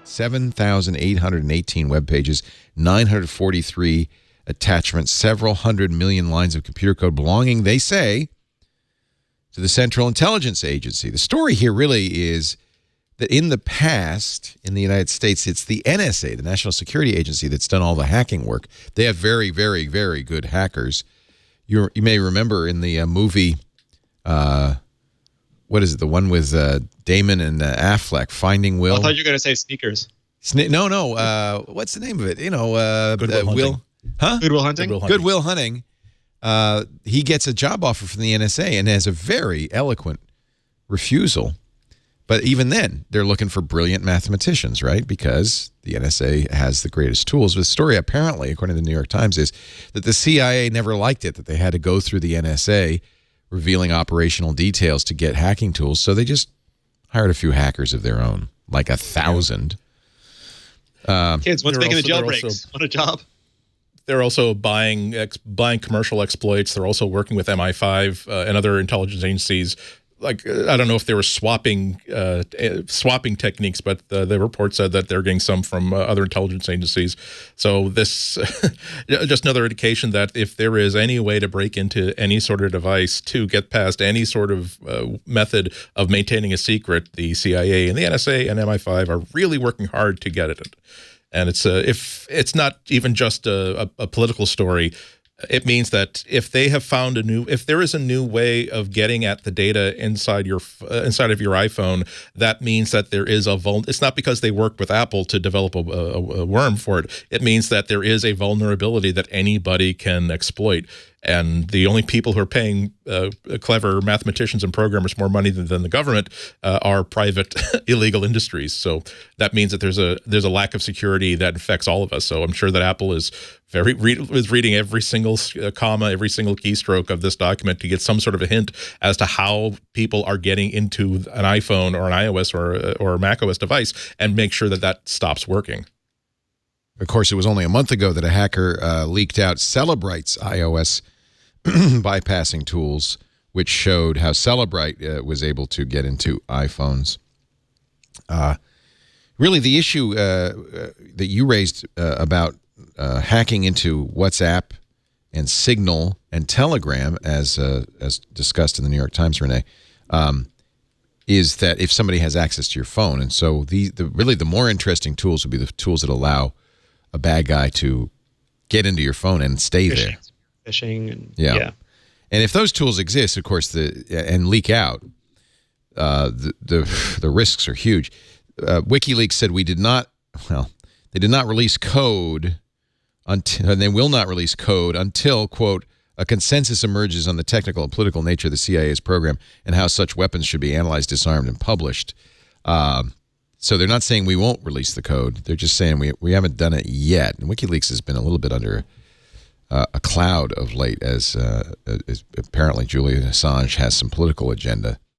7,818 web pages, 943 attachments, several hundred million lines of computer code belonging, they say, to the Central Intelligence Agency. The story here really is that in the past, in the United States, it's the NSA, the National Security Agency, that's done all the hacking work. They have very, very, very good hackers. You may remember in the movie, what is it, the one with Damon and Affleck, Finding Will? I thought you were going to say Sneakers. No. What's the name of it? Good Will Hunting. Good Will Hunting? Good Will Hunting. He gets a job offer from the NSA and has a very eloquent refusal. But even then, they're looking for brilliant mathematicians, right? Because the NSA has the greatest tools. The story, apparently, according to the New York Times, is that the CIA never liked it, that they had to go through the NSA revealing operational details to get hacking tools. So they just hired a few hackers of their own, like 1,000. Kids, once making the jailbreaks on a job. They're also buying commercial exploits. They're also working with MI5 and other intelligence agencies. Like, I don't know if they were swapping techniques, but the report said that they're getting some from other intelligence agencies. So this just another indication that if there is any way to break into any sort of device to get past any sort of method of maintaining a secret, the CIA and the NSA and MI5 are really working hard to get at it. And it's if it's not even just a political story. It means that if they have found if there is a new way of getting at the data inside of your iPhone, that means that there is it's not because they worked with Apple to develop a worm for it. It means that there is a vulnerability that anybody can exploit. And the only people who are paying clever mathematicians and programmers more money than the government are private illegal industries. So that means that there's a lack of security that affects all of us. So I'm sure that Apple is reading every single comma, every single keystroke of this document to get some sort of a hint as to how people are getting into an iPhone or an iOS or a macOS device, and make sure that that stops working. Of course, it was only a month ago that a hacker leaked out Cellebrite's iOS bypassing tools, which showed how Cellebrite was able to get into iPhones. Really, the issue that you raised about hacking into WhatsApp and Signal and Telegram, as discussed in the New York Times, Renee, is that if somebody has access to your phone, and so really the more interesting tools would be the tools that allow a bad guy to get into your phone and stay there. Phishing. And, yeah. And if those tools exist, of course, and leak out, the risks are huge. WikiLeaks said they did not release code until, and they will not release code until, quote, a consensus emerges on the technical and political nature of the CIA's program and how such weapons should be analyzed, disarmed, and published. So they're not saying we won't release the code. They're just saying we haven't done it yet. And WikiLeaks has been a little bit under a cloud of late, as apparently Julian Assange has some political agenda.